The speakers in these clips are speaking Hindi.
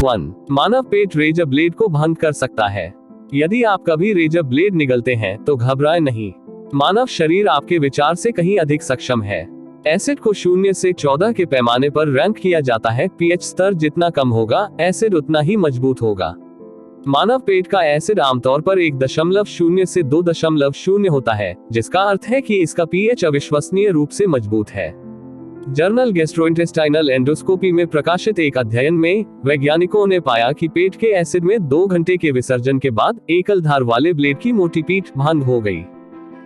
1, मानव पेट रेजर ब्लेड को भंग कर सकता है। यदि आप कभी रेजर ब्लेड निगलते हैं तो घबराएं नहीं। मानव शरीर आपके विचार से कहीं अधिक सक्षम है। एसिड को 0 से 14 के पैमाने पर रैंक किया जाता है। पीएच स्तर जितना कम होगा, एसिड उतना ही मजबूत होगा। मानव पेट का एसिड आमतौर पर 1.0 से 2.0 होता है, जिसका अर्थ है कि इसका पीएच अविश्वसनीय रूप से मजबूत है। जर्नल गैस्ट्रोइंटेस्टाइनल एंडोस्कोपी में प्रकाशित एक अध्ययन में वैज्ञानिकों ने पाया कि पेट के एसिड में 2 घंटे के विसर्जन के बाद एकल धार वाले ब्लेड की मोटी पीठ भंग हो गई।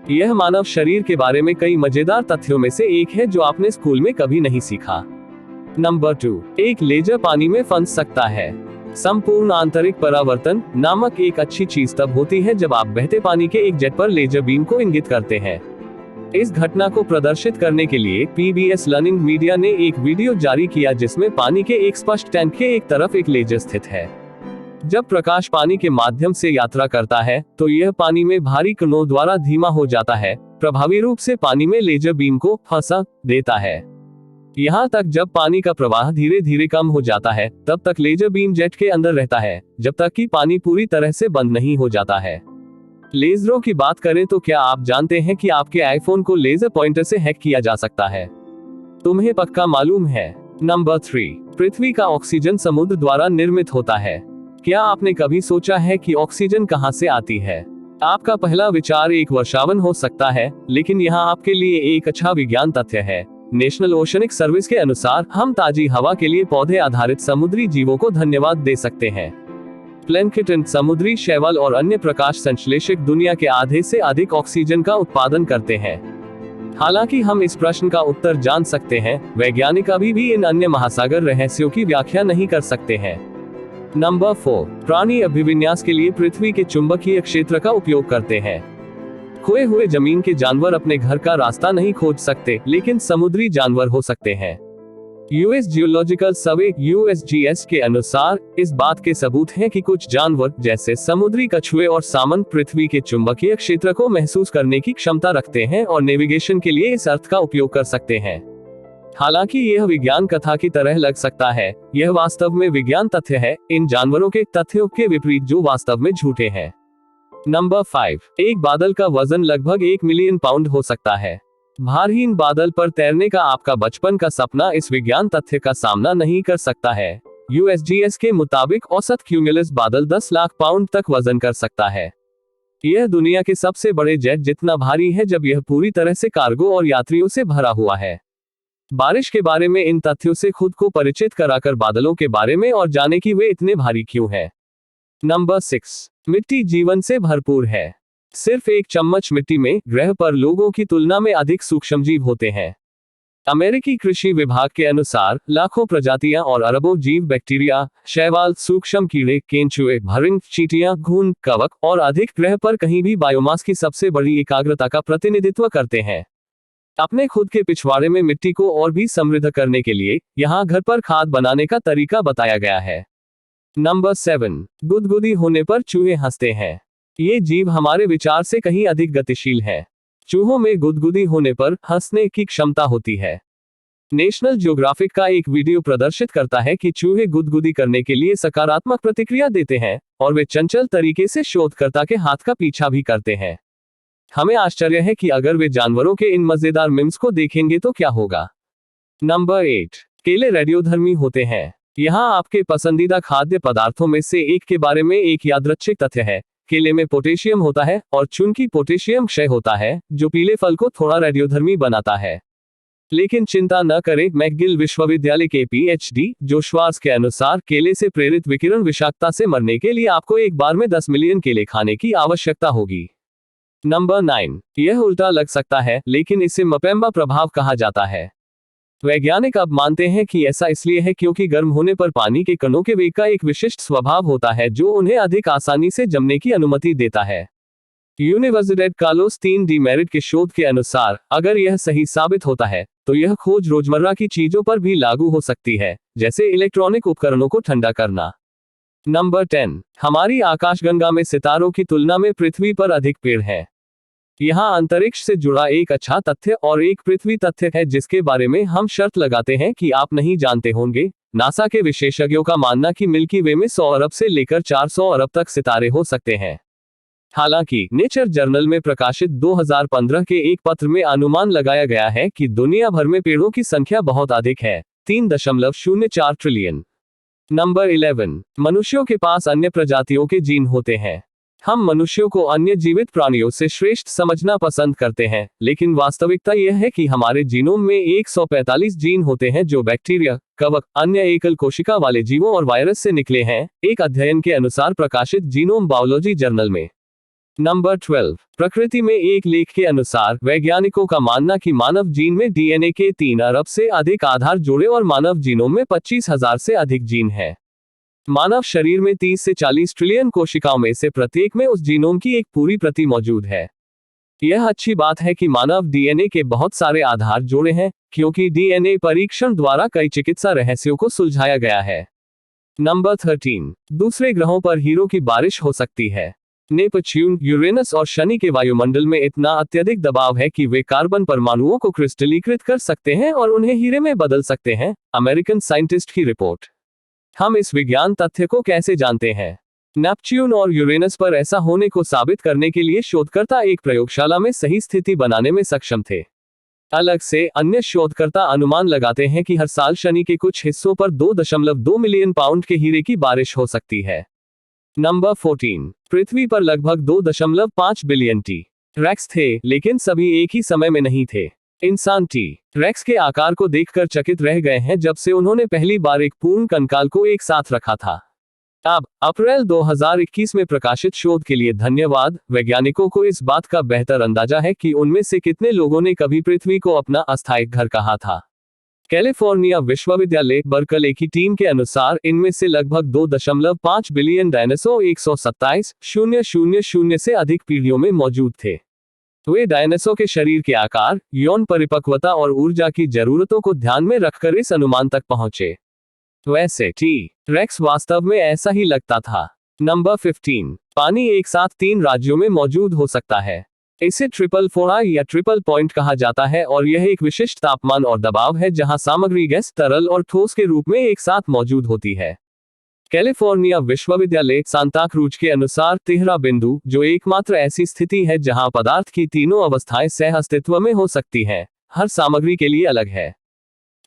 यह मानव शरीर के बारे में कई मजेदार तथ्यों में से एक है जो आपने स्कूल में कभी नहीं सीखा। नंबर 2, एक लेजर पानी में फंस सकता है। संपूर्ण आंतरिक परावर्तन नामक एक अच्छी चीज तब होती है जब आप बहते पानी के एक जेट पर लेजर बीम को इंगित करते हैं। इस घटना को प्रदर्शित करने के लिए PBS लर्निंग मीडिया ने एक वीडियो जारी किया जिसमें पानी के एक स्पष्ट टैंक के एक तरफ एक लेजर स्थित है। जब प्रकाश पानी के माध्यम से यात्रा करता है तो यह पानी में भारी कणों द्वारा धीमा हो जाता है, प्रभावी रूप से पानी में लेजर बीम को फंसा देता है। यहाँ तक जब पानी का प्रवाह धीरे धीरे कम हो जाता है तब तक लेजर बीम जेट के अंदर रहता है, जब तक कि पानी पूरी तरह से बंद नहीं हो जाता है। लेजरों की बात करें तो क्या आप जानते हैं कि आपके आईफोन को लेजर पॉइंटर से हैक किया जा सकता है? तुम्हें पक्का मालूम है? नंबर 3, पृथ्वी का ऑक्सीजन समुद्र द्वारा निर्मित होता है। क्या आपने कभी सोचा है कि ऑक्सीजन कहां से आती है? आपका पहला विचार एक वर्षावन हो सकता है, लेकिन यहाँ आपके लिए एक अच्छा विज्ञान तथ्य है। नेशनल ओशनिक सर्विस के अनुसार हम ताजी हवा के लिए पौधे आधारित समुद्री जीवों को धन्यवाद दे सकते हैं। प्लैंकटन, समुद्री शैवाल और अन्य प्रकाश संश्लेषक दुनिया के आधे से अधिक ऑक्सीजन का उत्पादन करते हैं। हालांकि हम इस प्रश्न का उत्तर जान सकते हैं, वैज्ञानिक अभी भी इन अन्य महासागर रहस्यों की व्याख्या नहीं कर सकते हैं। नंबर 4, प्राणी अभिविन्यास के लिए पृथ्वी के चुंबकीय क्षेत्र का उपयोग करते हैं। खोए हुए जमीन के जानवर अपने घर का रास्ता नहीं खोज सकते, लेकिन समुद्री जानवर हो सकते हैं। यूएस जियोलॉजिकल सर्वे USGS के अनुसार इस बात के सबूत हैं कि कुछ जानवर जैसे समुद्री कछुए और सामन पृथ्वी के चुंबकीय क्षेत्र को महसूस करने की क्षमता रखते हैं और नेविगेशन के लिए इस अर्थ का उपयोग कर सकते हैं। हालांकि यह विज्ञान कथा की तरह लग सकता है, यह वास्तव में विज्ञान तथ्य है, इन जानवरों के तथ्यों के विपरीत जो वास्तव में झूठे हैं। नंबर 5, एक बादल का वजन लगभग 1 मिलियन पाउंड हो सकता है। भारहीन बादल पर तैरने का आपका बचपन का सपना इस विज्ञान तथ्य का सामना नहीं कर सकता है। USGS के मुताबिक औसत क्यूमुलस बादल 10 लाख पाउंड तक वजन कर सकता है। यह दुनिया के सबसे बड़े जेट जितना भारी है जब यह पूरी तरह से कार्गो और यात्रियों से भरा हुआ है। बारिश के बारे में इन तथ्यों से खुद को परिचित कराकर बादलों के बारे में और जाने कि वे इतने भारी क्यों हैं। नंबर 6, मिट्टी जीवन से भरपूर है। सिर्फ एक चम्मच मिट्टी में ग्रह पर लोगों की तुलना में अधिक सूक्ष्मजीव होते हैं। अमेरिकी कृषि विभाग के अनुसार लाखों प्रजातियां और अरबों जीव बैक्टीरिया, शैवाल, सूक्ष्म कीड़े, केंचुए, भरिंग, चींटियां, घुन, कवक और अधिक ग्रह पर कहीं भी बायोमास की सबसे बड़ी एकाग्रता का प्रतिनिधित्व करते हैं। अपने खुद के पिछवाड़े में मिट्टी को और भी समृद्ध करने के लिए यहाँ घर पर खाद बनाने का तरीका बताया गया है। नंबर 7, गुदगुदी होने पर चूहे हंसते हैं। ये जीव हमारे विचार से कहीं अधिक गतिशील है। चूहों में गुदगुदी होने पर हंसने की क्षमता होती है। नेशनल ज्योग्राफिक का एक वीडियो प्रदर्शित करता है कि चूहे गुदगुदी करने के लिए सकारात्मक प्रतिक्रिया देते हैं और वे चंचल तरीके से शोधकर्ता के हाथ का पीछा भी करते हैं। हमें आश्चर्य है कि अगर वे जानवरों के इन मजेदार मिम्स को देखेंगे तो क्या होगा। नंबर 8, केले रेडियोधर्मी होते हैं। यहाँ आपके पसंदीदा खाद्य पदार्थों में से एक के बारे में एक यादृच्छिक तथ्य है। केले में पोटेशियम होता है और चूंकि पोटेशियम क्षय होता है, जो पीले फल को थोड़ा रेडियोधर्मी बनाता है। लेकिन चिंता न करें, मैकगिल विश्वविद्यालय के PhD जो श्वार्ट्ज के अनुसार केले से प्रेरित विकिरण विषाक्तता से मरने के लिए आपको एक बार में 10 मिलियन केले खाने की आवश्यकता होगी। नंबर 9, यह उल्टा लग सकता है, लेकिन इसे मपेम्बा प्रभाव कहा जाता है। वैज्ञानिक अब मानते हैं कि ऐसा इसलिए है क्योंकि गर्म होने पर पानी के कणों के वेग का एक विशिष्ट स्वभाव होता है जो उन्हें अधिक आसानी से जमने की अनुमति देता है। यूनिवर्सिटेट कार्लोस 3 डी मेरिट के शोध के अनुसार अगर यह सही साबित होता है तो यह खोज रोजमर्रा की चीजों पर भी लागू हो सकती है, जैसे इलेक्ट्रॉनिक उपकरणों को ठंडा करना। नंबर 10, हमारी आकाशगंगा में सितारों की तुलना में पृथ्वी पर अधिक पेड़ हैं। यहाँ अंतरिक्ष से जुड़ा एक अच्छा तथ्य और एक पृथ्वी तथ्य है जिसके बारे में हम शर्त लगाते हैं कि आप नहीं जानते होंगे। नासा के विशेषज्ञों का मानना कि मिल्की वे में 100 अरब से लेकर 400 अरब तक सितारे हो सकते हैं। हालांकि नेचर जर्नल में प्रकाशित 2015 के एक पत्र में अनुमान लगाया गया है कि दुनिया भर में पेड़ों की संख्या बहुत अधिक है, 3.04 ट्रिलियन। नंबर 11, मनुष्यों के पास अन्य प्रजातियों के जीन होते हैं। हम मनुष्यों को अन्य जीवित प्राणियों से श्रेष्ठ समझना पसंद करते हैं, लेकिन वास्तविकता यह है कि हमारे जीनोम में 145 जीन होते हैं जो बैक्टीरिया, कवक, अन्य एकल कोशिका वाले जीवों और वायरस से निकले हैं, एक अध्ययन के अनुसार प्रकाशित जीनोम बायोलॉजी जर्नल में। नंबर 12, प्रकृति में एक लेख के अनुसार वैज्ञानिकों का मानना कि मानव जीन में डीएनए के 3 अरब से अधिक आधार जोड़े और मानव जीनोम में 25,000 से अधिक जीन है। मानव शरीर में 30 से 40 ट्रिलियन कोशिकाओं में से प्रत्येक में उस जीनोम की एक पूरी प्रति मौजूद है। यह अच्छी बात है कि मानव डीएनए के बहुत सारे आधार जोड़े हैं, क्योंकि डीएनए परीक्षण द्वारा कई चिकित्सा रहस्यों को सुलझाया गया है। नंबर 13, दूसरे ग्रहों पर हीरो की बारिश हो सकती है। नेपच्यून, यूरेनस और शनि के वायुमंडल में इतना अत्यधिक दबाव है कि वे कार्बन परमाणुओं को क्रिस्टलीकृत कर सकते हैं और उन्हें हीरे में बदल सकते हैं, अमेरिकन साइंटिस्ट की रिपोर्ट। हम इस विज्ञान तथ्य को कैसे जानते हैं? नेपच्यून और यूरेनस पर ऐसा होने को साबित करने के लिए शोधकर्ता एक प्रयोगशाला में सही स्थिति बनाने में सक्षम थे। अलग से अन्य शोधकर्ता अनुमान लगाते हैं कि हर साल शनि के कुछ हिस्सों पर 2.2 मिलियन पाउंड के हीरे की बारिश हो सकती है। नंबर 14, पृथ्वी पर लगभग 2.5 बिलियन टी रेक्स थे, लेकिन सभी एक ही समय में नहीं थे। इंसान टी रेक्स के आकार को देखकर चकित रह गए हैं जब से उन्होंने पहली बार एक पूर्ण कंकाल को एक साथ रखा था। अब अप्रैल 2021 में प्रकाशित शोध के लिए धन्यवाद। वैज्ञानिकों को इस बात का बेहतर अंदाजा है कि उनमें से कितने लोगों ने कभी पृथ्वी को अपना अस्थायी घर कहा था। कैलिफोर्निया विश्वविद्यालय बर्कले की टीम के अनुसार इनमें से लगभग 2.5 बिलियन डायनासोर 127,000 से अधिक पीढ़ियों में मौजूद थे। वे डायनासोर के शरीर के आकार, यौन परिपक्वता और ऊर्जा की जरूरतों को ध्यान में रखकर इस अनुमान तक पहुंचे। वैसे टी रेक्स वास्तव में ऐसा ही लगता था। नंबर 15, पानी एक साथ 3 राज्यों में मौजूद हो सकता है। इसे ट्रिपल फोड़ा या ट्रिपल पॉइंट कहा जाता है और यह एक विशिष्ट तापमान और दबाव है जहां सामग्री गैस, तरल और ठोस के रूप में एक साथ मौजूद होती है। कैलिफोर्निया विश्वविद्यालय सांता क्रूज के अनुसार तिहरा बिंदु, जो एकमात्र ऐसी स्थिति है जहां पदार्थ की तीनों अवस्थाएं सह अस्तित्व में हो सकती हैं, हर सामग्री के लिए अलग है।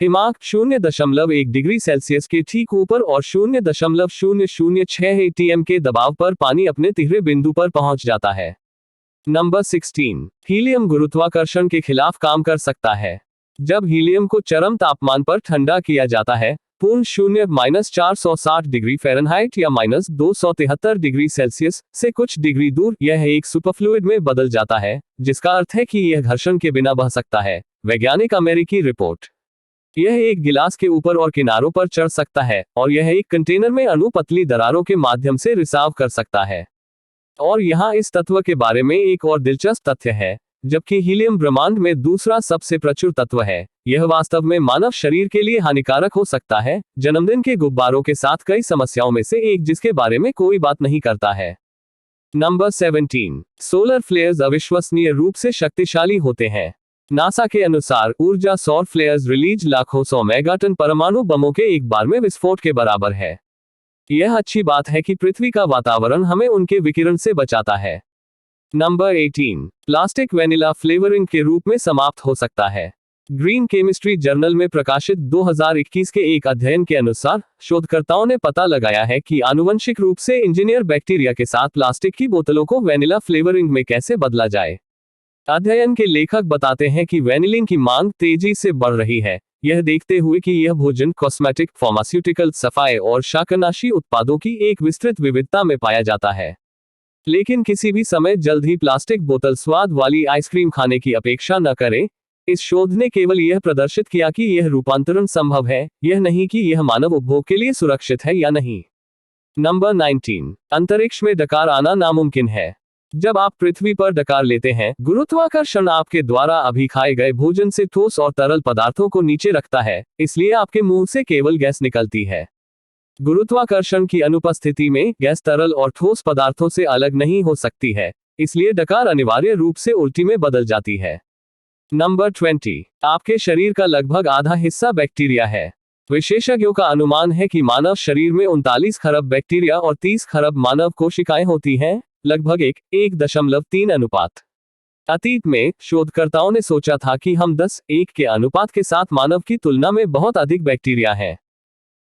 हिमांक 0.1 डिग्री सेल्सियस के ठीक ऊपर और 0.006 एटीएम के दबाव पर पानी अपने तिहरे बिंदु पर पहुंच जाता है। नंबर 16, हीलियम गुरुत्वाकर्षण के खिलाफ काम कर सकता है। जब हीलियम को चरम तापमान पर ठंडा किया जाता है, पूर्ण शून्य -460 डिग्री फ़ारेनहाइट या -273 डिग्री सेल्सियस से कुछ डिग्री दूर, यह एक सुपरफ्लूइड में बदल जाता है, जिसका अर्थ है कि यह घर्षण के बिना बह सकता है। वैज्ञानिक अमेरिकी रिपोर्ट। यह एक गिलास के ऊपर और किनारों पर चढ़ सकता है और यह एक कंटेनर में अणु पतली दरारों के माध्यम से रिसाव कर सकता है। और यहाँ इस तत्व के बारे में एक और दिलचस्प तथ्य है। जबकि हीलियम ब्रह्मांड में दूसरा सबसे प्रचुर तत्व है, यह वास्तव में मानव शरीर के लिए हानिकारक हो सकता है। जन्मदिन के गुब्बारों के साथ कई समस्याओं में से एक जिसके बारे में कोई बात नहीं करता है। नंबर 17, सोलर फ्लेयर्स अविश्वसनीय रूप से शक्तिशाली होते हैं। नासा के अनुसार ऊर्जा सौर फ्लेयर्स रिलीज लाखों 100 मेगाटन परमाणु बमों के एक बार में विस्फोट के बराबर है। यह अच्छी बात है कि पृथ्वी का वातावरण हमें उनके विकिरण से बचाता है। नंबर 18, प्लास्टिक वेनिला फ्लेवरिंग के रूप में समाप्त हो सकता है। ग्रीन केमिस्ट्री जर्नल में प्रकाशित 2021 के एक अध्ययन के अनुसार शोधकर्ताओं ने पता लगाया है कि आनुवंशिक रूप से इंजीनियर बैक्टीरिया के साथ प्लास्टिक की बोतलों को वेनिला फ्लेवरिंग में कैसे बदला जाए। अध्ययन के लेखक बताते हैं कि वेनिलिन की मांग तेजी से बढ़ रही है, यह देखते हुए कि यह भोजन, कॉस्मेटिक, फार्मास्यूटिकल, सफाई और शाकनाशी उत्पादों की एक विस्तृत विविधता में पाया जाता है। लेकिन किसी भी समय जल्द ही प्लास्टिक बोतल स्वाद वाली आइसक्रीम खाने की अपेक्षा न करें। इस शोध ने केवल यह प्रदर्शित किया कि यह रूपांतरण संभव है, यह नहीं कि यह मानव उपभोग के लिए सुरक्षित है या नहीं। नंबर 19, अंतरिक्ष में डकार आना नामुमकिन है। जब आप पृथ्वी पर डकार लेते हैं, गुरुत्वाकर्षण आपके द्वारा अभी खाए गए भोजन से ठोस और तरल पदार्थों को नीचे रखता है, इसलिए आपके मुंह से केवल गैस निकलती है। गुरुत्वाकर्षण की अनुपस्थिति में गैस तरल और ठोस पदार्थों से अलग नहीं हो सकती है, इसलिए डकार अनिवार्य रूप से उल्टी में बदल जाती है। नंबर 20, आपके शरीर का लगभग आधा हिस्सा बैक्टीरिया है। विशेषज्ञों का अनुमान है कि मानव शरीर में 39 खरब बैक्टीरिया और 30 खरब मानव कोशिकाएं होती हैं, लगभग 1.3 अनुपात। अतीत में शोधकर्ताओं ने सोचा था कि हम 10:1 के अनुपात के साथ मानव की तुलना में बहुत अधिक बैक्टीरिया है।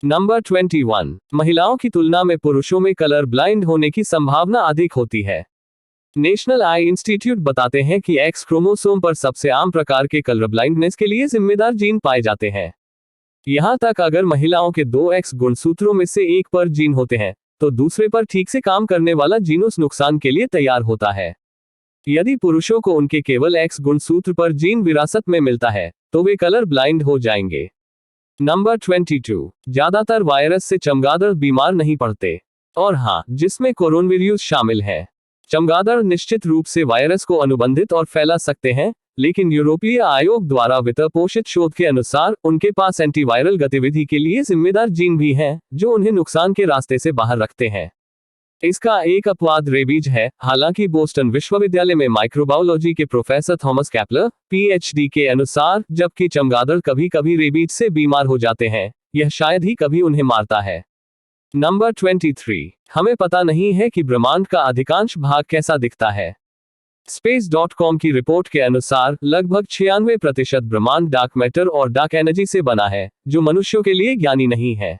नंबर 21, महिलाओं की तुलना में पुरुषों में कलर ब्लाइंड होने की संभावना अधिक होती है। नेशनल आई इंस्टीट्यूट बताते हैं कि एक्स क्रोमोसोम पर सबसे आम प्रकार के कलर ब्लाइंडनेस के लिए जिम्मेदार जीन पाए जाते हैं। यहां तक अगर महिलाओं के 2 एक्स गुणसूत्रों में से एक पर जीन होते हैं, तो दूसरे पर ठीक से काम करने वाला जीन उस नुकसान के लिए तैयार होता है। यदि पुरुषों को उनके केवल एक्स गुणसूत्र पर जीन विरासत में मिलता है, तो वे कलर ब्लाइंड हो जाएंगे। नंबर 22, ज्यादातर वायरस से चमगादड़ बीमार नहीं पड़ते। और हाँ, जिसमें कोरोनवीरियस शामिल है। चमगादड़ निश्चित रूप से वायरस को अनुबंधित और फैला सकते हैं, लेकिन यूरोपीय आयोग द्वारा वित्तपोषित शोध के अनुसार उनके पास एंटीवायरल गतिविधि के लिए जिम्मेदार जीन भी हैं, जो उन्हें नुकसान के रास्ते से बाहर रखते हैं। इसका एक अपवाद रेबीज है। हालांकि बोस्टन विश्वविद्यालय में माइक्रोबायोलॉजी के प्रोफेसर थॉमस कैपलर, पीएचडी के अनुसार, जबकि चमगादड़ कभी कभी रेबीज से बीमार हो जाते हैं, यह शायद ही कभी उन्हें मारता है। नंबर 23, हमें पता नहीं है कि ब्रह्मांड का अधिकांश भाग कैसा दिखता है। Space.com की रिपोर्ट के अनुसार लगभग 96% ब्रह्मांड डार्क मैटर और डार्क एनर्जी से बना है, जो मनुष्यों के लिए ज्ञानी नहीं है।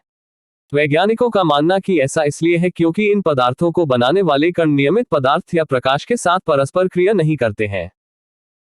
वैज्ञानिकों का मानना कि ऐसा इसलिए है क्योंकि इन पदार्थों को बनाने वाले कण नियमित पदार्थ या प्रकाश के साथ परस्पर क्रिया नहीं करते हैं।